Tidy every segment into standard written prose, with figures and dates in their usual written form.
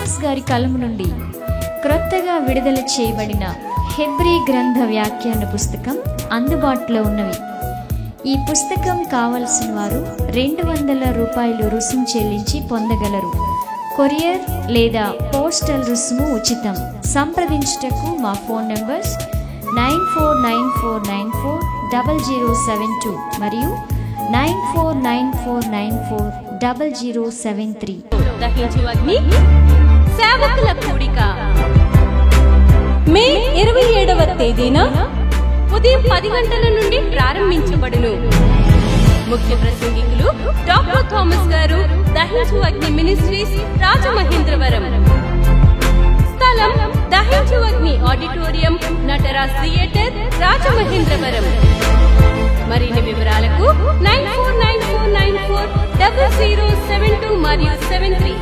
Thomas గారి కలము నుండి క్రొత్తగా విడుదల చేయబడిన హెబ్రీ గ్రంథ వ్యాఖ్యాన పుస్తకం అందుబాటులో ఉన్నవి. ఈ పుస్తకం కావలసిన వారు 200 రూపాయలు రుసుము చెల్లించి పొందగలరు. కొరియర్ లేదా పోస్టల్ రుసుము ఉచితం. సంప్రదించుటకు మా ఫోన్ నంబర్స్ 9494940072 మరియు 9494940073. దహించు అగ్ని సేవకుల కూడిక మే 27వ తేదీన ఉదయం 10 గంటల నుండి ప్రారంభించబడును. ముఖ్య ప్రసంగికులు డాక్టర్ థామస్ గారు, దహించు అగ్ని మినిస్ట్రీస్, రాజమహేంద్రవరం. స్థలం దహించు అగ్ని ఆడిటోరియం, నటరాజ్ థియేటర్, రాజమహేంద్రవరం. మరిన్ని వివరాలకు 9494940072 మరియు 73.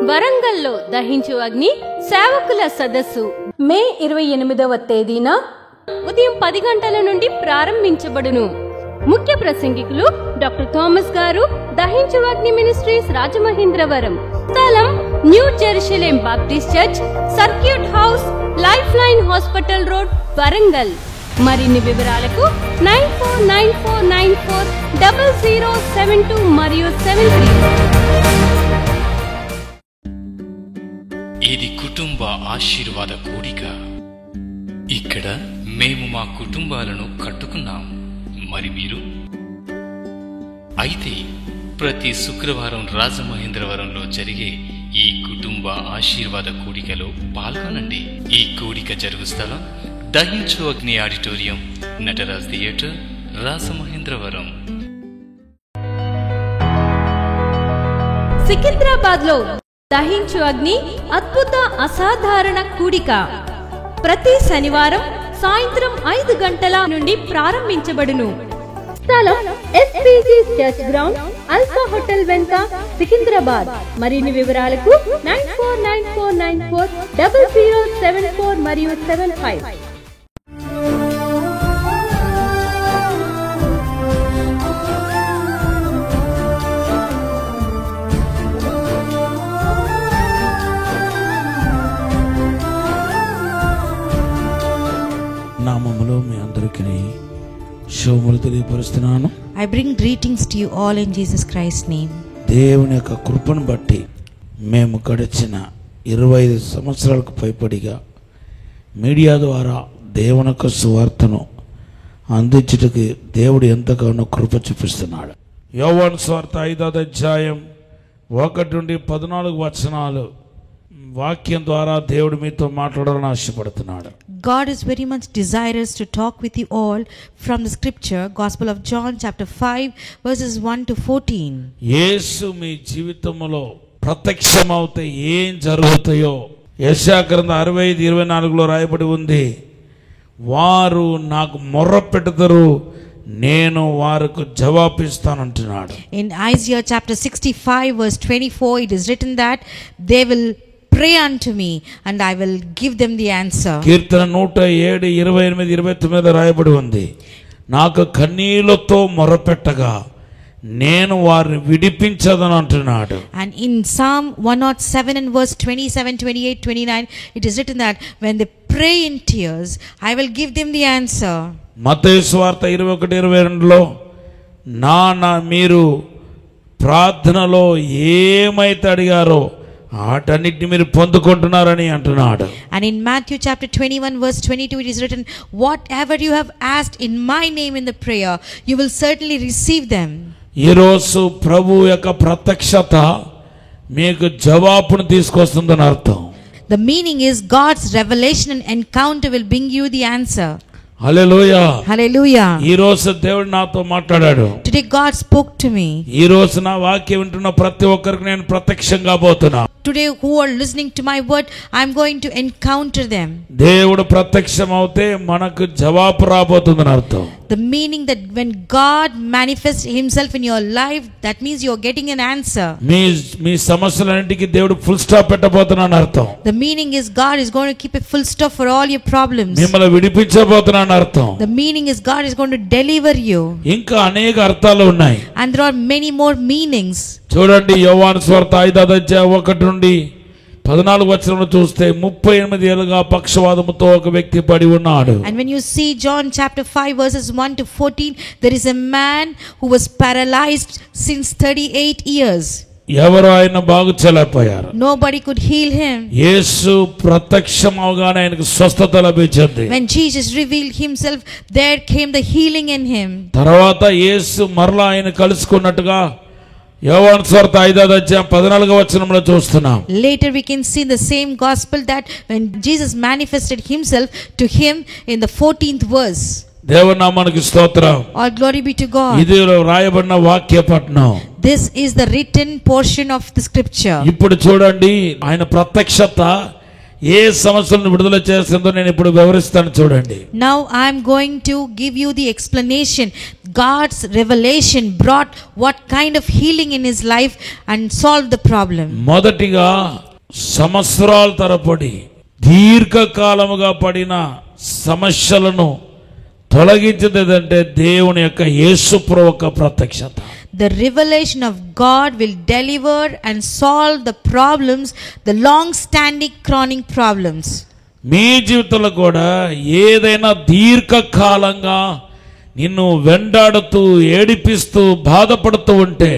వరంగల్లో దహించు అగ్ని సేవకుల సదస్సు మే 28వ తేదీన ఉదయం 10 గంటల నుండి ప్రారంభించబడును. ముఖ్య ప్రసంగికులు డాక్టర్ థామస్ గారు, దహించు అగ్ని మినిస్ట్రీస్, రాజమహేంద్రవరం. స్థలం new Jerusalem Baptist church, circuit house, life line hospital road, Warangal. మరిన్ని వివరాలకు 9494940072 మరియు 73. ఇది కుటుంబ ఆశీర్వాద కూడిక. ఇక్కడ మేము మా కుటుంబాలను కట్టుకున్నాం. మరి మీరు? అయితే ప్రతి శుక్రవారం రాజమహేంద్రవరంలో జరిగే ఈ కుటుంబ ఆశీర్వాద కూడికలో పాల్గొనండి. ఈ కూడిక జరుగు స్థలం దహించు అగ్ని ఆడిటోరియం, నటరాజ్ థియేటర్, రాజమహేంద్రవరం. సికింద్రాబాద్ లో దహించు అగ్ని అద్భుత అసాధారణ కూడిక ప్రతి శనివారం సాయంత్రం 5 గంటల నుండి ప్రారంభించబడును. స్థలం SPG church ground, alpha hotel వెనుక, సికింద్రాబాద్. మరిన్ని వివరాలకు 9494940074 మరియు 75. నామములో మీ అందరికీ శుభములు తెలియపరుస్తున్నాను. I bring greetings to you all in Jesus Christ's name. దేవుని యొక్క కృపను బట్టి మేము గడిచిన 25 సంవత్సరాలకు పైపడిగా మీడియా ద్వారా దేవుని యొక్క సువార్తను అందించుటకు దేవుడు ఎంతగానో కృప చూపిస్తున్నాడు. యోహాను సువార్త 5వ అధ్యాయం 1 నుండి 14 వచనాలు వాక్యం ద్వారా దేవుడు మీతో మాట్లాడాలని ఆశపడుతున్నాడు. God is very much desirous to talk with you all from the scripture, Gospel of John chapter 5 verses 1 to 14. యేసు మీ జీవితంలో ప్రత్యక్షమవుతే ఏం జరుగుతాయో యెషయా గ్రంథం 65:24లో రాయబడి ఉంది. వారు నాకు మొర్ర పెడతారు, నేను వారికి జవాబిస్తానంటున్నాడు. In Isaiah chapter 65 verse 24 it is written that they will pray unto me and I will give them the answer. కీర్తన 107:28-29 రాయబడి ఉంది. నాకు కన్నీళ్లతో మొరపెట్టగా నేను వారిని విడిపించదను అంటున్నాడు. And in Psalm 107 and verse 27, 28, 29 it is written that when they pray in tears I will give them the answer. మత్తయి సువార్త 21:22లో నా మీరు ప్రార్థనలో ఏమైతే అడిగారో వాటన్నిటిని మీరు పొందుకుంటున్నారని అంటున్నాడు. And in Matthew chapter 21 verse 22 it is written, whatever you have asked in my name in the prayer you will certainly receive them. ఈరోజు ప్రభు యొక్క ప్రత్యక్షత మీకు జవాబును తీసుకొస్తుందని అర్థం. The meaning is God's revelation and encounter will bring you the answer. Hallelujah. Hallelujah. ఈ రోజు దేవుడు నాతో మాట్లాడాడు. Today God spoke to me. ఈ రోజు నా వాక్యం వింటున్న ప్రతి ఒక్కరికి నేను ప్రత్యక్షంగా పోతున్నా. Today who are listening to my word I am going to encounter them. దేవుడు ప్రత్యక్షమవుతే మనకు జవాబు రాబోతుందని అర్థం. The meaning that when God manifests himself in your life, that means you are getting an answer. మీ సమస్యలన్నిటికీ దేవుడు ఫుల్ స్టాప్ పెట్టబోతున్నాను అర్థం. The meaning is God is going to keep a full stop for all your problems. మిమ్మల్ని విడిపించబోతున్నాను అర్థం. The meaning is God is going to deliver you. ఇంకా అనేక అర్థాలు ఉన్నాయి. And there are many more meanings. చూడండి యోహాను సువార్త 5వ అధ్యాయం 1 నుండి 14 వచనంలో చూస్తే 38 ఏళ్లుగా పక్షవాతముతో ఒక వ్యక్తి పడి ఉన్నాడు. And when you see John chapter 5 verses 1 to 14, there is a man who was paralyzed since 38 years. ఎవరు ఆయన బాగు చేయలేకపోయారు. Nobody could heal him. యేసు ప్రత్యక్షమవగానే ఆయనకు స్వస్థత లభించింది. When Jesus revealed himself, there came the healing in him. తర్వాత యేసు మరలా ఆయన కలుసుకున్నట్టుగా యోహాను సువార్త 5వ అధ్యాయం 14వ వచనంలో చూస్తున్నాం. Later we can see the same gospel that when Jesus manifested himself to him in the 14th verse. దేవుని నామానికి స్తోత్రం. All glory be to God. ఇది రాయబడిన వాక్య పఠనం. This is the written portion of the scripture. ఇప్పుడు చూడండి ఆయన ప్రత్యక్షత ఏ సమస్యలను విడుదల చేస్తుందో నేను ఇప్పుడు వివరిస్తాను చూడండి. Now I am going to give you the explanation. God's revelation brought what kind of healing in his life and solved the problem. మొదటిగా సంవత్సరాల తరబడి దీర్ఘకాలముగా పడిన సమస్యలను తొలగించేదంటే దేవుని యొక్క యేసుప్రభు యొక్క ప్రత్యక్షత. The revelation of God will deliver and solve the problems, the long standing chronic problems. మీ జీవితంలో కూడా ఏదైనా దీర్ఘకాలంగా నిన్ను వెంటాడుతూ ఏడిపిస్తూ బాధపడుతూ ఉంటే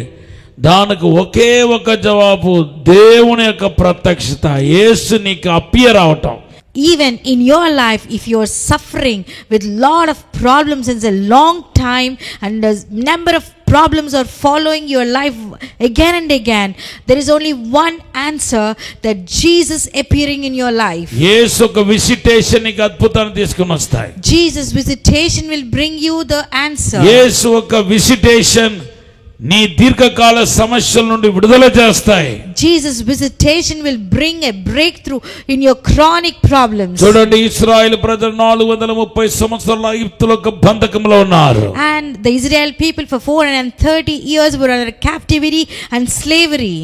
దానికి ఒకే ఒక జవాబు దేవుని యొక్క ప్రత్యక్షత. యేసు నీకు అపియర్ అవటం. Even in your life, if you are suffering with lot of problems since a long time and a number of problems are following your life again and again, there is only one answer, that Jesus appearing in your life. యేసు ఒక visitation నీకు అద్భుతాన్ని తీసుకొని వస్తాయి. Jesus visitation will bring you the answer. యేసు ఒక visitation నీ దీర్ఘకాల సమస్యల నుండి విడుదల చేస్తాయి. Jesus visitation will bring a breakthrough in your chronic problems. చూడండి ఇశ్రాయేలు ప్రజలు 430 సంవత్సరాల ఐగుప్తులో బంధకంలో ఉన్నారు. And the Israel people for 430 years were under captivity and slavery.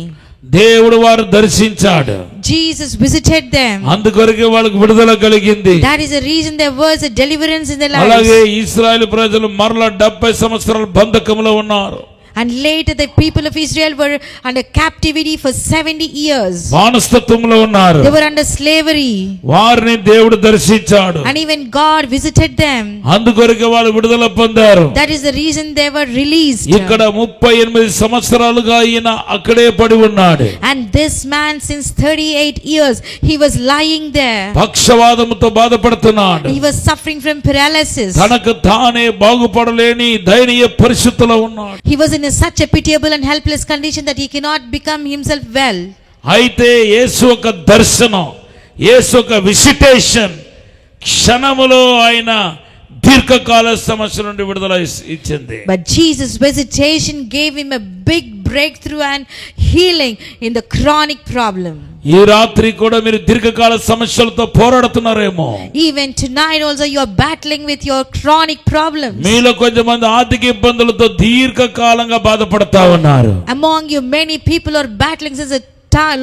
దేవుడు వారు దర్శించాడు. Jesus visited them. అందుకొరకే వాళ్ళకి విడుదల కలిగింది. That is the reason there was a deliverance in their lives. అలాగే ఇశ్రాయేలు ప్రజలు మరలా 70 సంవత్సరాల బంధకంలో ఉన్నారు. And later the people of Israel were under captivity for 70 years. బానిసత్వంలో ఉన్నారు. They were under slavery. వారిని దేవుడు దర్శించాడు. And even God visited them. అందుకొరకే వాళ్ళు విడుదల పొందారు. That is the reason they were released. ఇక్కడ 38 సంవత్సరాలుగా ఈయన అక్కడే పడి ఉన్నాడు. And this man since 38 years he was lying there. పక్షవాతముతో బాధపడుతున్నాడు. He was suffering from paralysis. తనకు తానే బాగుపడలేని దయనీయ పరిస్థితిలో ఉన్నాడు. He was in such a pitiable and helpless condition that he cannot become himself well. అయితే యేసు ఒక దర్శనం, యేసు ఒక విజిటేషన్ క్షణములో ఆయన దీర్ఘకాల సమస్య నుండి విడుదల ఇచ్చింది. But Jesus visitation gave him a big breakthrough and healing in the chronic problem. ఈ రాత్రి కూడా మీరు దీర్ఘకాల సమస్యలతో పోరాడుతున్నారేమో. Even tonight also you are battling with your chronic problems. మీలో కొంతమంది ఆర్థిక ఇబ్బందులతో దీర్ఘకాలంగా బాధపడతా ఉన్నారు. Among you many people are battling since a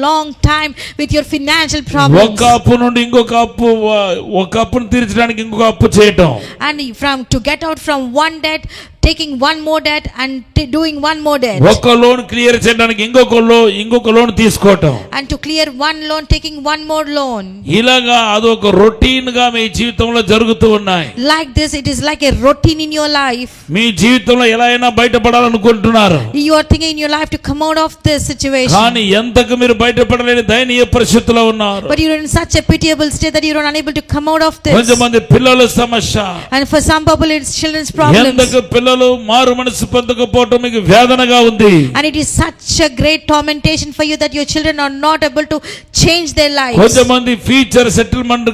long time with your financial problems. ఒక అప్పు నుండి ఇంకొక అప్పు, ఒక అప్పును తీర్చడానికి ఇంకొక అప్పు చేయటం. And to get out from one debt, taking one more debt and doing one more debt. ఒక లోన్ క్లియర్ చేయడానికి ఇంకొక లోన్ తీసుకోవటం. And to clear one loan, taking one more loan. ఇలాగా అదొక రొటీన్ గా మీ జీవితంలో జరుగుతూ ఉన్నాయి. Like this, it is like a routine in your life. మీ జీవితంలో ఎలా అయినా బయటపడాలనుకుంటున్నారు. You are thinking in your life to come out of this situation. కానీ ఎంతకు మీరు బయటపడలేని దయనీయ పరిస్థితిలో ఉన్నారు. But you are in such a pitiable state that you are unable to come out of this. కొంతమంది పిల్లల సమస్య. And for some people it's children's problems. ఎంతకు పిల్లలు పిల్లలు మారు మనసు పొందకపోవటం మీకు వేదనగా ఉంది. And it is such a great tormentation for you that your children are not able to change their lives. కొంతమంది ఫ్యూచర్ సెటిల్మెంట్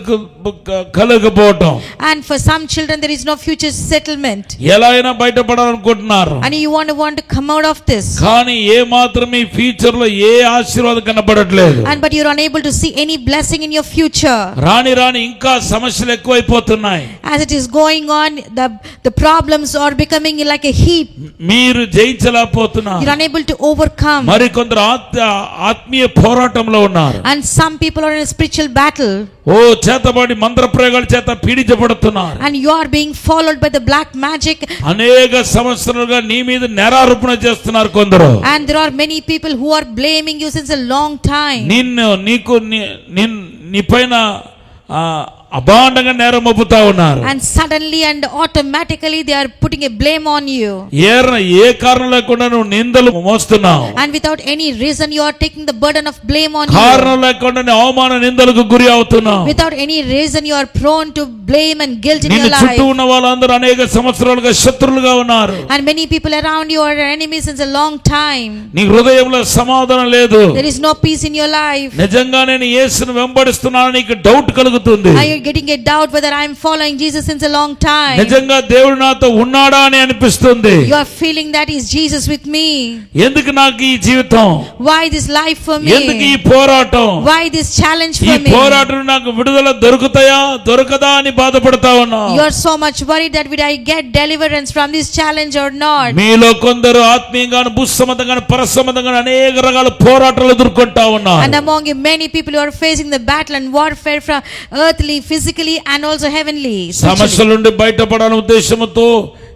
కలగకపోవటం. And for some children there is no future settlement. ఎలా అయినా బయటపడాలనుకుంటున్నారు. And you want to come out of this. కానీ ఏ మాత్రం ఈ future లో ఏ ఆశీర్వాదం కనబడట్లేదు. And but you are unable to see any blessing in your future. రాని ఇంకా సమస్యలు ఎక్కువైపోతున్నాయి. As it is going on, the problems are becoming like a heap. మీరు జయించలేకపోతున్నారు. You are unable to overcome. మరి కొందరు ఆత్మీయ పోరాటంలో ఉన్నారు. And some people are in a spiritual battle. ఓ చేతబడి మంత్ర ప్రయోగాల చేత పీడించబడుతున్నారు. And you are being followed by the black magic. అనేక సంవత్సరాలుగా నీ మీద నేరారోపణ చేస్తున్నారు కొందరు. And there are many people who are blaming you since a long time. నీ పైన అబాండంగా నేరం మోపుతా ఉన్నారు. And suddenly and automatically they are putting a blame on you. ఏ కారణం లేకుండా నువ్వు నిందలు మోస్తున్నావు. And without any reason you are taking the burden of blame on you. కారణం లేకుండా అవమాన నిందలకు గురి అవుతున్నావు. Without any reason you are prone to blame and guilt in your life. చుట్టూ ఉన్న వాళ్ళందరూ అనేక సంవత్సరాలుగా శత్రువులుగా ఉన్నారు. And many people around you are enemies since a long time. నీ హృదయంలో సమాధానం లేదు. There is no peace in your life. నిజంగా నేను యేసును వెంబడిస్తున్నానని నీకు డౌట్ కలుగుతుంది. Getting a doubt whether I am following Jesus since a long time. నిజంగా దేవుడు నాతో ఉన్నాడా అని అనిపిస్తుంది. You are feeling that is Jesus with me. ఎందుకు నాకు ఈ జీవితం? Why this life for me? ఎందుకు ఈ పోరాటం? Why this challenge for me? ఈ పోరాటం నాకు విడుదల దొరుకుతాయా దొరకదా అని బాధపడతా ఉన్నా. You are so much worried that will I get deliverance from this challenge or not? మీలో కొందరు ఆత్మీయంగా భూసంబంధంగా పరసంబంధంగా అనేక రకాల పోరాటాలు ఎదుర్కొంటా ఉన్నారు. And among you many people who are facing the battle and warfare from earthly, physically and also heavenly. సమస్యల నుండి బయటపడాలనే ఉద్దేశంతో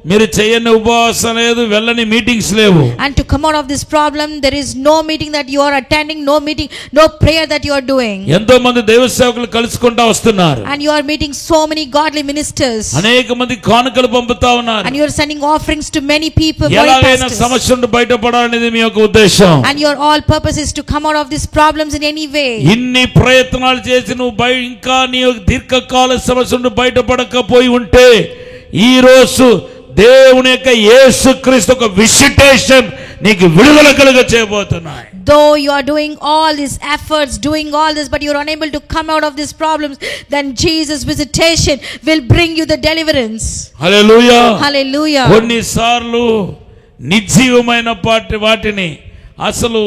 మీరు చేయని ఉపవాసం లేదు, వెళ్ళని మీటింగ్స్ లేవు. And to come out of this problem there is no meeting that you are attending, no meeting, no prayer that you are doing. ఎంతో మంది దైవ సేవకులు కలుసుకుంటా వస్తున్నారు. And you are meeting so many godly ministers. అనేక మంది కానుకలు పంపుతా ఉన్నారు. And you are sending offerings to many people. ఎలాగైనా సమస్య నుండి బయటపడాలనేది మీ యొక్క ఉద్దేశం. And your all purpose is to come out of these problems in any way. ఇన్ని ప్రయత్నాలు చేసి నువ్వు ఇంకా నీ దీర్ఘకాల సమస్య నుండి బయటపడకపోయి ఉంటే ఈ రోజు దేవుని యొక్క యేసుక్రీస్తు ఒక విజిటేషన్ నీకు విడుదల కలుగ చేయబోతున్నాయి. Though you are doing all these efforts, doing all this, but you are unable to come out of these problems, then Jesus' visitation will bring you the deliverance. Hallelujah. Hallelujah. కొన్నిసార్లు నిర్జీవమైన వాటిని అసలు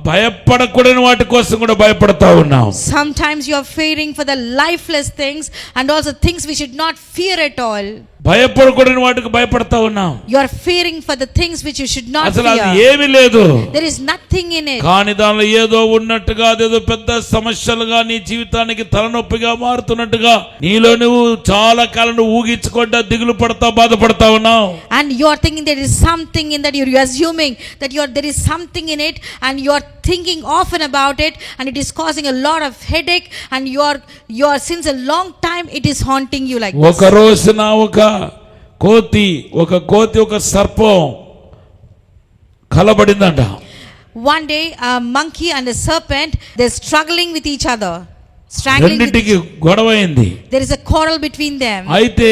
భయపడకూడని వాటి కోసం కూడా భయపడతా ఉన్నాం. Sometimes you are fearing for the lifeless things and also things we should not fear at all. భయపడకూడని వాటికి భయపడతా ఉన్నాం. You are fearing for the things which you should not అసలు అది fear. ఏమీ లేదు. There is nothing in it. కానీ దానిలో ఏదో ఉన్నట్టుగా అదేదో పెద్ద సమస్యలుగా నీ జీవితానికి తలనొప్పిగా మారుతున్నట్టుగా నీలో నువ్వు చాలా కాలం ఊగించుకుంటా దిగులు పడతా బాధపడతా ఉన్నావు. And you are thinking there is something in that, you are assuming that there is something in it and you are thinking often about it and it is causing a lot of headache and you are since a long time it is haunting you like this. ఒక రోజున ఒక కోతి ఒక సర్పం కలబడిందంట. One day a monkey and a serpent, they're struggling with each other, strangling with each other. గొడవైంది. There is a quarrel between them. అయితే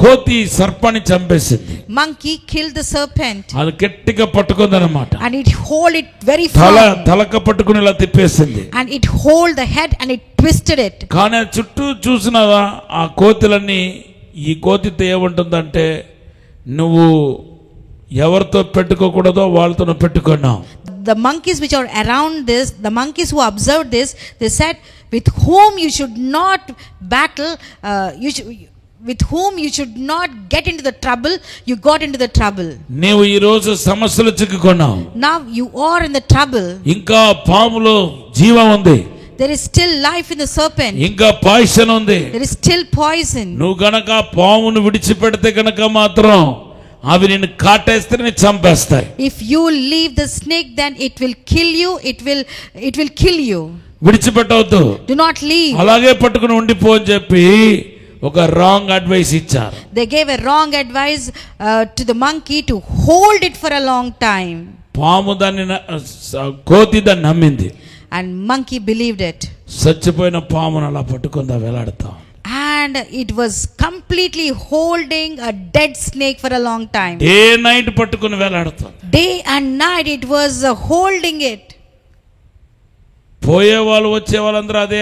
కోతి సర్పాన్ని చంపేసింది. Monkey killed the serpent. అది గట్టిగా పట్టుకుందన్నమాట. And it hold it very firm. తలక పట్టుకుని ఇలా తిప్పేసింది. And it hold the head and it twisted it. కానీ చుట్టూ చూసినావా ఆ కోతులన్నీ ఈ కోతితో ఏముంటుందంటే నువ్వు ఎవరితో పెట్టుకోకూడదో వాళ్ళతో పెట్టుకున్నావు. The monkeys which are around this, the monkeys who observed this, they said with whom you should not battle, with whom you should not get into the trouble, you got into the trouble. నీవు ఈ రోజు సమస్యలు చిక్కుకున్నావు. Now you are in the trouble. ఇంకా పాములో జీవం ఉంది. There is still life in the serpent. ఇంకా poison ఉంది. There is still poison. నువ్వు గనక పామును విడిచిపెడితే గనక మాత్రం అవి నిన్ను కాటేస్తే నిన్ను చంపేస్తాయి. If you leave the snake, then it will kill you. It will kill you. విడిచిపెట్టవద్దు. Do not leave. అలాగే పట్టుకుని ఉండిపో అని చెప్పి ఒక రాంగ్ అడ్వైస్ ఇచ్చారు. They gave a wrong advice to the monkey to hold it for a long time. పాము దాన్ని కోతి దాన్ని నమ్మింది. And monkey believed it. చచ్చిపోయిన పామును అలా పట్టుకుందా వేలాడతాం. and it was completely holding a dead snake for a long time. Day night పట్టుకుని వేలాడుతుంది. Day and night it was holding it. పోయే వాళ్ళు వచ్చే వాళ్ళందరూ అదే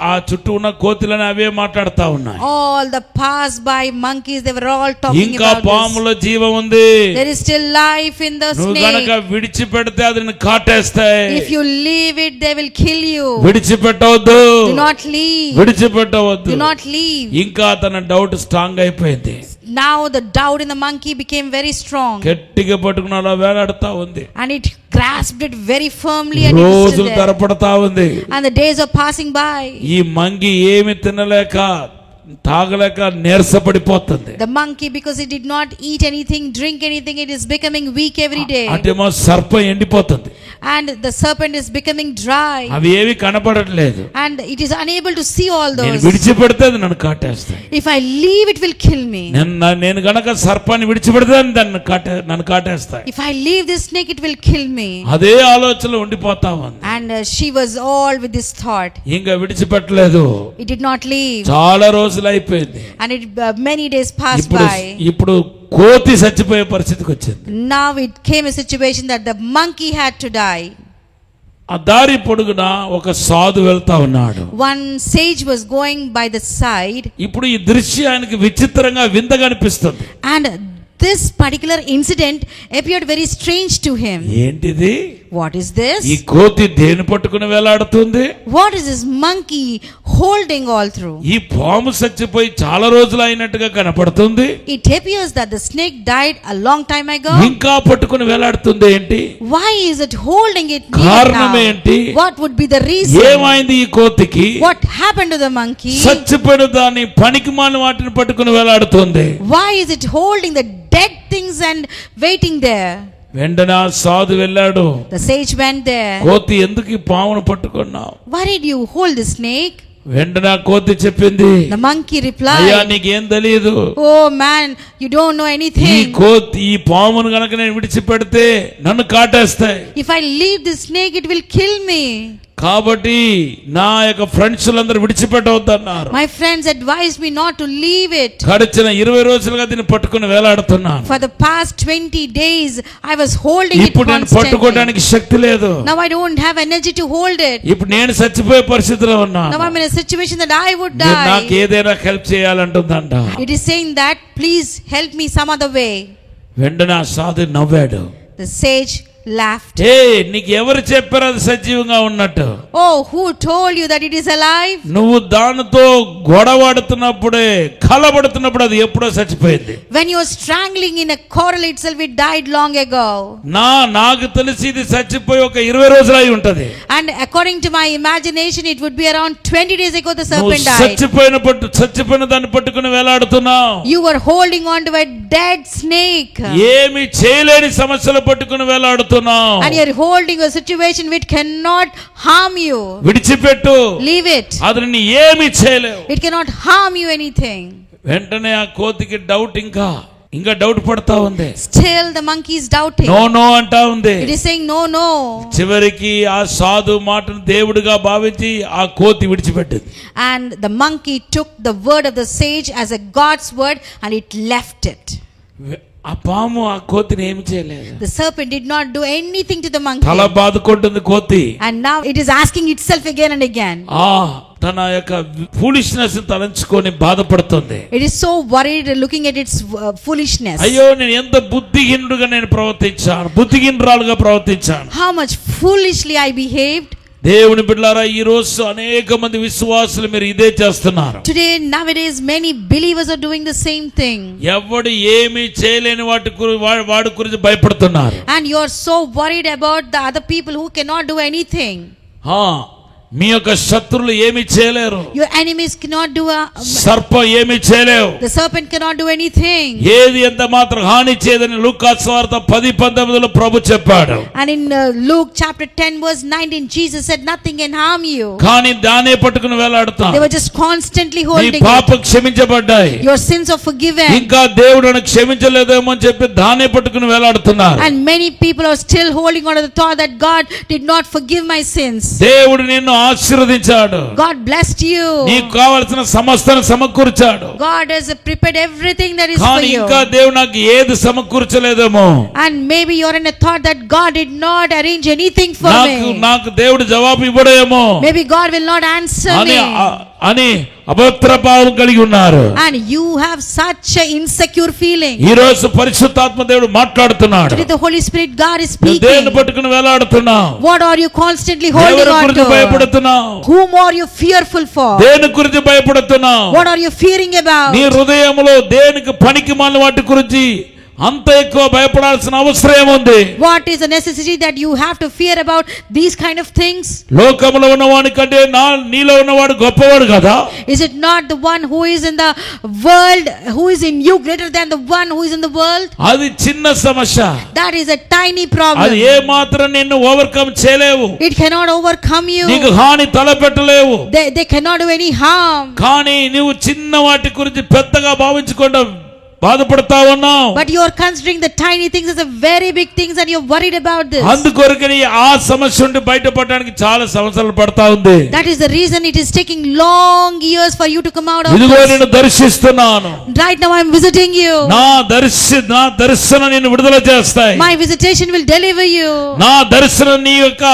ఆ చుట్టూ ఉన్న కోతులని అవే మాట్లాడుతా ఉన్నాయి. All the pass by monkeys, they were all talking ఇంకా about పాములో జీవం ఉంది. there is still life in the నువ్వు గనక snake. విడిచిపెడితే అది నిన్ను కాటేస్తాయి. If you leave it, they will kill you. విడిచిపెట్టవద్దు. Do not leave. విడిచిపెట్టవద్దు. Do not leave. ఇంకా తన డౌట్ స్ట్రాంగ్ అయిపోయింది. Now the doubt in the monkey became very strong. గట్టిగా పట్టుకుని అలా వేలాడుతా ఉంది. And it grasped it very firmly and it was రోజులు still there. తరపడతా ఉంది. And the days are passing by. ఈ మంగి ఏమి తినలేక తాగలేక నీరసపడిపోతుంది. The monkey, because it did not eat anything, drink anything, it is becoming weak every day. అటేమో సర్పం ఎండిపోతుంది. And the serpent is becoming dry. అవి ఏవి కనపడట్లేదు. And it is unable to see all నేను those. విడిచిపెడితే అది నన్ను కాటేస్తాయి. If I leave, it will kill me. నేను గనక సర్పాన్ని విడిచిపెడితే నన్ను కాటేస్తాయి. If I leave this snake, it will kill me. అదే ఆలోచనలో ఉండిపోతా ఉంది. And she was all with this thought. ఇంకా విడిచిపెట్టలేదు. It did not leave. చాలా రోజులు అయిపోయింది. And it many days passed by. ఇప్పుడు కోతి చచ్చిపోయే పరిస్థితికి వచ్చింది. Now it came a situation that the monkey had to die. ఆ దారి పొడుగున ఒక సాధు వెళ్తా ఉన్నాడు. One sage was going by the side. ఇప్పుడు ఈ దృశ్యం ఆయనకి విచిత్రంగా వింతగా అనిపిస్తుంది. And this particular incident appeared very strange to him. ఏంటిది? What is this? ఈ కోతి దేని పట్టుకుని వేలాడుతుంది? What is this monkey holding all through? ఈ పాము చచ్చిపోయి చాలా రోజులు అయినట్టుగా కనపడుతుంది. It appears that the snake died a long time ago. ఇంకా పట్టుకుని వేలాడుతుంది ఏంటి? Why is it holding it కారణం now? ఏంటి? What would be the reason? ఏమైంది ఈ కోతికి? What happened to the monkey? చచ్చిపోయిన దాన్ని పనికిమాలిన వాటిని పట్టుకుని వేలాడుతుంది. Why is it holding the dead things and waiting there? వెంటనే ఆ సాధు వెళ్ళాడు. The sage went there. కోతి ఎందుకు ఈ పామును పట్టుకున్నావు? Why did you hold the snake? వెంటనే ఆ కోతి చెప్పింది, The monkey అయ్యా replied, నీకేం తెలియదు. oh man, you don't know ఈ anything. కోతి ఈ పామును గనక నేను విడిచిపెడితే నన్ను కాటేస్తాయి. If I leave the snake, it will kill me. కాబట్టి నా యొక్క ఫ్రెండ్స్ అందరూ విడిచిపెట్టవద్దన్నారు. My friends advised me not to leave it. గడిచిన 20 రోజులుగా దీన్ని పట్టుకుని వేలాడుతున్నాను. For the past 20 days, I was holding it ఇప్పుడు నేను constantly. పట్టుకోవడానికి శక్తి లేదు. Now I don't have energy to hold it. ఇప్పుడు నేను చచ్చిపోయే పరిస్థితిలో ఉన్నాను. Now I'm in a situation that I would మీరు నాకు die. ఏదైనా help చేయాలంటుందంట. It is saying that, please help me some other way. వెంటనే ఆ సాధు నవ్వాడు. The sage laughed. ఏ నీకు ఎవరు చెప్పారు అది సజీవంగా ఉన్నట్టు? Oh, who told you that it is alive? నువ్వు దానితో గొడవడుతున్నప్పుడే కలబడుతున్నప్పుడు అది ఎప్పుడో చచ్చిపోయింది. When you are strangling in a quarrel itself, it died long ago. నాకు తెలిసి ఇది చచ్చిపోయి ఒక 20 రోజులు అయి ఉంటది. And according to my imagination, it would be around 20 days ago the నువ్వు serpent died. చచ్చిపోయిన దాన్ని పట్టుకుని వేలాడుతున్నావు. You were holding on to a dead snake. ఏమి చేయలేని సమస్యలు పట్టుకుని వేలాడుతున్నావు. And you are holding a situation which cannot harm you. విడిచిపెట్టు. Leave it. అది నీ ఏమి చేయలేవు. It cannot harm you anything. వెంటనే ఆ కోతికి డౌట్ ఇంకా డౌట్ పడతా ఉంది. Still the monkey is doubting. No అంటా ఉంది. It is saying no. చివరికి ఆ సాధు మాటను దేవుడిగా భావించి ఆ కోతి విడిచిపెట్టింది. And the monkey took the word of the sage as a God's word and it left it. ఆ పాము ఆ కోతిని ఏమి చేయలేదు. The serpent did not do anything to the monkey. తల బాదుకుంటుంది కోతి. And now it is asking itself again and again. తన యొక్క ఫూలిష్నెస్ తలంచుకొని బాధపడుతుంది. It is so worried looking at its foolishness. అయ్యో నేను ఎంత బుద్ధిహీనుడుగా నేను ప్రవర్తించాను, బుద్ధిహీనురాలుగా ప్రవర్తించాను. How much foolishly I behaved. దేవుని బిడ్డలారా, ఈ రోజు అనేక మంది విశ్వాసులు మీరు ఇదే చేస్తున్నారు. Today nowadays many believers are doing the same thing. ఎవడు ఏమీ చేయలేని వాడి గురించి భయపడుతున్నారు. And you are so worried about the other people who cannot do anything. మీ యొక్క శత్రువులు ఏమీ చేయలేరు. Your enemies cannot do సర్పం ఏమీ చేయలేవు. The serpent cannot do anything. ఏది ఎంత మాత్రం హాని చేయదని లూకా సువార్త 10:19లో ప్రభు చెప్పాడు. And in Luke chapter 10 verse 19 Jesus said nothing can harm you. కానీ దానే పట్టుకుని వేలాడుతారు. They were just constantly holding నీ పాపం క్షమించబడ్డాయి. Your sins are forgiven. ఇంకా దేవుడు నన్ను క్షమించలేదేమో అని చెప్పి దానే పట్టుకుని వేలాడుతున్నారు. And many people are still holding on to the thought that God did not forgive my sins. దేవుడు నిన్ను ఆశీర్వదించాడు. God blessed you. నీకు కావాల్సిన సమస్తాన్ని సమకూర్చాడు. God has prepared everything that is for కానీ you. ఇంకా దేవుడు నాకు ఏది సమకూర్చలేదేమో. And maybe you're in a thought that God did not arrange anything for me. నాకు దేవుడు జవాబు ఇవ్వడేమో. Maybe God will not answer me. అని అభద్ర భావం కలిగి ఉన్నారు. And you have such an insecure feeling. ఈ రోజు పరిశుద్ధాత్మ దేవుడు మాట్లాడుతున్నాడు. Today the Holy Spirit God is speaking. దేన్ని పట్టుకుని వేలాడుతున్నావు? What are you constantly holding on to? భయపడుతున్నావు? Whom are you fearful for? దేని గురించి భయపడుతున్నావు? What are you fearing about? నీ హృదయంలో దేనికి పనికిమాలిన వాటి గురించి అంత ఎక్కువ భయపడాల్సిన అవసరం ఏముంది? What is the necessity that you have to fear about these kind of things? లోకములో ఉన్నవాని కంటే నీలో ఉన్నవాడు గొప్పవాడు కదా? Is it not the one who is in the world, who is in you, greater than the one who is in the world? అది చిన్న సమస్య. That is a tiny problem. అది ఏ మాత్రం నిన్ను ఓవర్కమ్ చేయలేవు. It cannot overcome you. నీకు హాని తలపెట్టలేవు. They cannot do any harm. కానీ నువ్వు చిన్న వాటి గురించి పెద్దగా భావించకుండా బాధపడతా ఉన్నావు. But you are considering the tiny things as a very big things and you're worried about this. అందుకొరకని ఆ సమస్య నుండి బయటపడడానికి చాలా సంవత్సరాలు పడతా ఉంది. That is the reason it is taking long years for you to come out of this. ఇదిగో నేను దర్శిస్తున్నాను. Right now I am visiting you. నా దర్శనం నిన్ను విడుదల చేస్తాయి. My visitation will deliver you. నా దర్శనం నీ యొక్క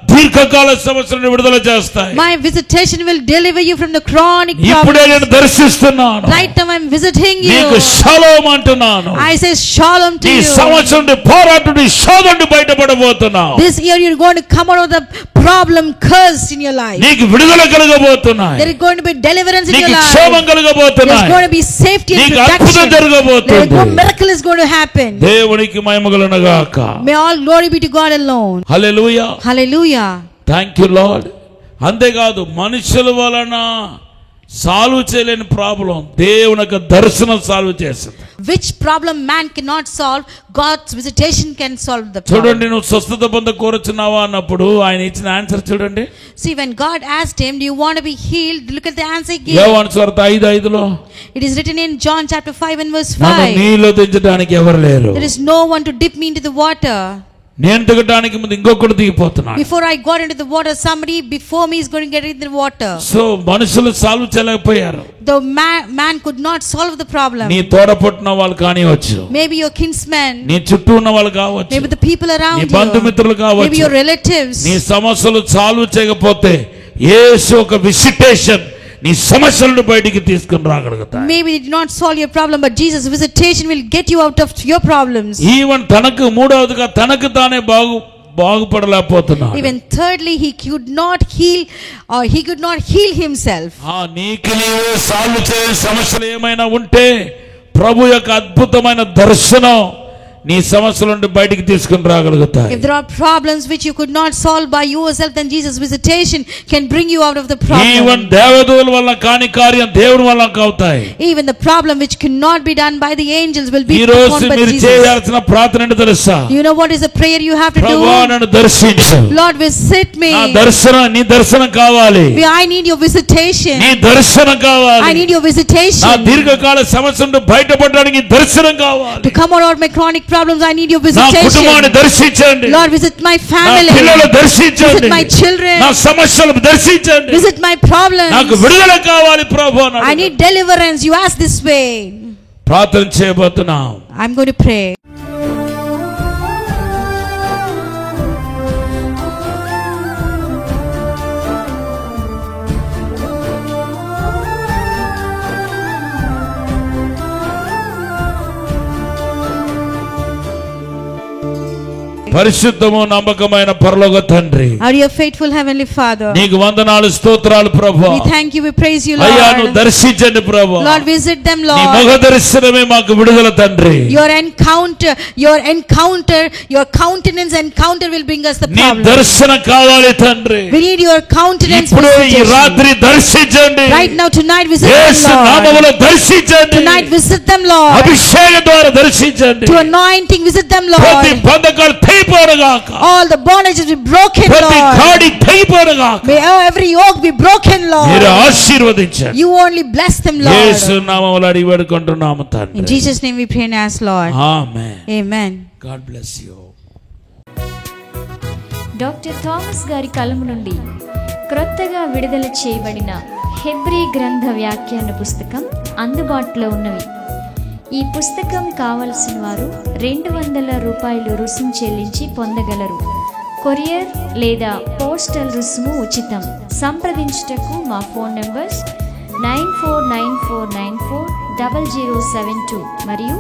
దీర్ఘకాల సమస్యలను విడుదల చేస్తాయి. My visitation will deliver you from the chronic problems. ఇప్పుడే నేను దర్శిస్తున్నాను. Right now I am visiting you. నీకు షాలోమ్ అంటున్నాను. I say shalom to ఈ you. సమస్య నుండి పోరాటం శోధన నుండి బయటపడబోతున్నావు. This year you're going to come out of the problem curse in your life. నీకు విడుదల కలగబోతున్నాయి. There is going to be deliverance in your నీకు life. క్షేమం కలగబోతున్నాయి. There's going to be safety and నీకు protection. అద్భుతం జరగబోతుంది. There is miracle is going to happen. దేవునికి మహిమ కలుగును గాక. May all glory be to God alone. Hallelujah. Hallelujah. Thank you lord. అంతేకాదు మనుషుల వలన సాల్వ్ చేయలేని ప్రాబ్లం దేవుని యొక్క దర్శనం సాల్వ్ చేస్తుంది. Which problem man cannot solve, God's visitation can solve the problem. చూడండి, నువ్వు స్వస్థత పొందకోరుచున్నావా అన్నప్పుడు ఆయన ఇచ్చిన ఆన్సర్ చూడండి. See, when God asked him, do you want to be healed? Look at the answer he gave. యోహాను సువార్త 5:5లో It is written in John chapter 5 and verse నన్ను 5. నీలో దించడానికి ఎవరు లేరు. There is no one to dip me into the water. నేను దిగడానికి ముందు ఇంకొకటి దిగిపోతున్నాడు. Before I got into the water, somebody before me is going to get into the water. So మనుషులు సాల్వ్ చేయలేకపోయారు. The man could not solve the problem. నీ తోడపుట్టిన వాళ్ళు కానివచ్చు, Maybe your kinsmen, నీ చుట్టూ ఉన్న వాళ్ళు కావచ్చు, maybe the people around నీ you, బంధుమిత్రులు maybe కావచ్చు. your relatives. నీ సమస్యలు సాల్వ్ చేయకపోతే యేసు ఒక విజిటేషన్ నీ సమస్యలను బయటికి తీసుకుని రాగలుగుతాడు. Maybe it did not solve your problem, but Jesus' visitation will get you out of your problems. Even తనకు మూడవదిగా తనకు తానే బాగుపడలేకపోతున్నాడు. Even thirdly, he could not heal himself. నీకు నీవే సాల్వ్ చేయని సమస్యలు ఏమైనా ఉంటే ప్రభు యొక్క అద్భుతమైన దర్శనం నీ సమస్యల నుండి బయటికి తీసుకుని రాగలుగుతాయి. If there are problems which you could not solve by yourself, then Jesus' visitation can bring you out of the problem. Even దేవదూతల వల్ల కాని కార్యం దేవుని వల్ల అవుతాయి. Even the problem which cannot be done by the angels will be ఈ రోజు performed by మీరు Jesus. చేయాల్సిన ప్రార్థన ఏంటో తెలుసా? You know what is the prayer you have to do? ప్రభువా నన్ను దర్శించు. Lord, visit me. నీ దర్శనం కావాలి. I need your visitation. నీ దర్శనం కావాలి. I need your visitation. నా దీర్ఘకాల సమస్య నుండి బయటపడడానికి దర్శనం కావాలి. To come out of my chronic problems, I need your నా visitation. కుటుంబాన్ని దర్శించండి. Lord, visit my family. నా పిల్లలు దర్శించండి. Visit my children. నా సమస్యలు దర్శించండి. Visit my problems. నాకు విడుదల కావాలి ప్రభువా. I need deliverance. You ask this way. ప్రార్థన చేయబోతున్నాం. I'm going to pray. పరిశుద్ధము నమ్మకమైన పరలోక తండ్రి, Are you a faithful heavenly Father? నీకు వందనాలు స్తోత్రాలు ప్రభువా. We thank you, we praise you, అయ్యా Lord. నువ్వు దర్శించండి ప్రభువా. Lord, visit them, నీ Lord. ముఖ దర్శనమే మాకు విడుదల తండ్రి. Your countenance encounter will bring us the నీ problem. దర్శనం కావాలి తండ్రి. We need your countenance ఇప్పుడు ఈ visitation. రాత్రి దర్శించండి. Right now, tonight, visit యేసు them, Lord. నామములో దర్శించండి. Tonight, visit them, Lord. అభిషేకం ద్వారా దర్శించండి. To anointing, visit them, ప్రతి Lord. బంధకాలు తెగిపోనుగాక. All the bondages be broken, ప్రతి Lord. కాడి తెగిపోనుగాక. May every yoke be broken, మీరు Lord. ఆశీర్వదించండి. You only bless them, Yesu Lord. నామములో అడిగి వేడుకుంటున్నాము In తండ్రి. Jesus' name we pray and ask, Lord. Amen. Amen. God bless you. Doctor Thomas గారి కలము నుండి క్రొత్తగా విడుదల చేయబడిన హెబ్రీ గ్రంథ వ్యాఖ్యాన పుస్తకం అందుబాటులో ఉన్నవి. ఈ పుస్తకం కావలసిన వారు $200 రుసుము చెల్లించి పొందగలరు. కొరియర్ లేదా పోస్టల్ రుసుము ఉచితం. సంప్రదించుటకు మా ఫోన్ నంబర్స్ 9494940072 మరియు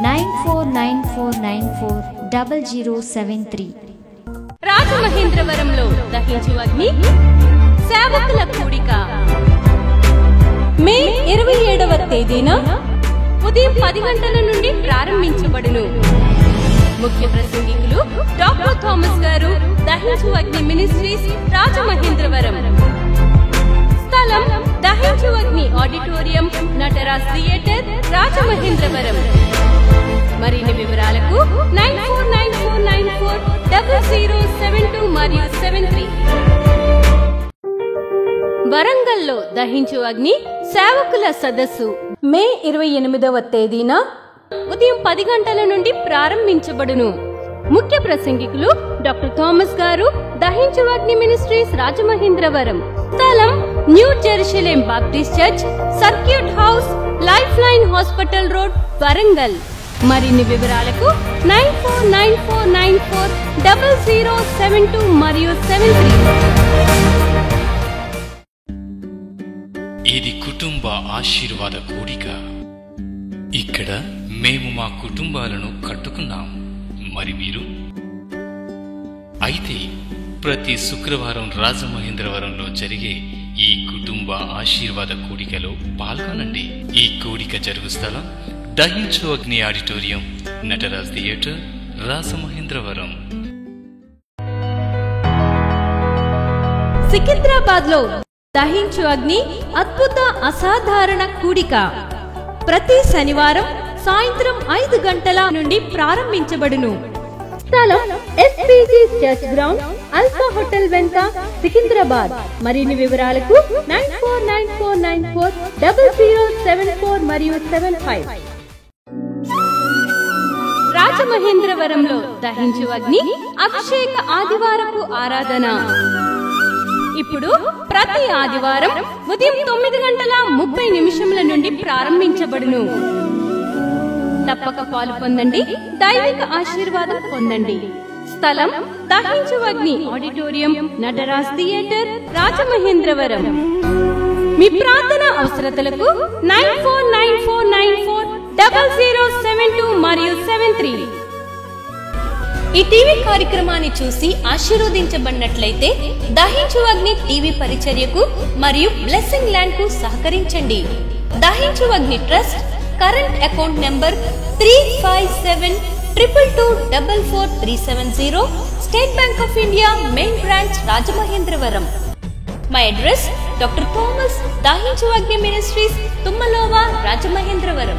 9494940073. రాజమహేంద్రవరంలో దహించు అగ్ని సేవకుల కూడిక మే 27వ తేదీన ఉదయం 10 గంటల నుండి ప్రారంభించబడును. ముఖ్య ప్రసంగికులు డాక్టర్ థామస్ గారు, దహించు అగ్ని మినిస్ట్రీస్, రాజమహేంద్రవరం. స్థలం దహించు అగ్ని ఆడిటోరియం, నటరాజ్ థియేటర్, రాజమహేంద్రవరం. మరిన్ని వివరాలకు 9494940072 మరియు 73. వరంగల్లో దహించు అగ్ని సేవకుల సదస్సు మే 28వ తేదీన ఉదయం 10 గంటల నుండి ప్రారంభించబడును. ముఖ్య ప్రసంగికులు డాక్టర్ థామస్ గారు, దహించు అగ్ని మినిస్ట్రీస్, రాజమహేంద్రవరం. స్థలం new Jerusalem Baptist church, circuit house, life line hospital road, Warangal. మరిన్ని వివరాలకు 9494940072 మరియు 73. ఇది కుటుంబ ఆశీర్వాద కూడిక. ఇక్కడ మేము మా కుటుంబాలను కట్టుకున్నాం. మరి మీరు? అయితే ప్రతి శుక్రవారం రాజమహేంద్రవరంలో జరిగే ఈ కుటుంబ ఆశీర్వాద కూడికలో పాల్గొనండి. ఈ కూడిక జరుగు స్థలం దహించు అగ్ని ఆడిటోరియం, నటరాజ్ థియేటర్, రాజమహేంద్రవరం. సికింద్రాబాద్ లో దహించు అగ్ని అద్భుత అసాధారణ కూడిక ప్రతి శనివారం సాయంత్రం 5 గంటల నుండి ప్రారంభించబడును. స్థలం SPG church ground, alpha hotel వెనుక, సికింద్రాబాద్. మరిన్ని వివరాలకు 9494940074 మరియు 75. రాజమహేంద్రవరంలో దహించు అగ్ని అభిషేక ఆదివారపు ఆరాధన ఇప్పుడు ప్రతి ఆదివారం ఉదయం 9:30 నుండి ప్రారంభించబడును. తప్పక పాలు పొందండి, దైవిక ఆశీర్వాదం పొందండి. స్థలం దహించు అగ్ని ఆడిటోరియం, నటరాజ్ థియేటర్, రాజమహేంద్రవరం. మీ ప్రార్థన అవసరతలకు 9494940072 మరియు 73. ఈ టీవీ కార్యక్రమాన్ని చూసి ఆశీర్వదించబడినట్లయితే దహించు అగ్ని టీవీ పరిచర్యకు మరియు బ్లెస్సింగ్ ల్యాండ్ కు సహకరించండి. Dahinchu Agni trust current account number 357222444370, state bank of India main branch, Rajamahendravaram. My address doctor Thomas, Dahinchu Agni ministries, తుమ్మలోవా, Rajamahendravaram.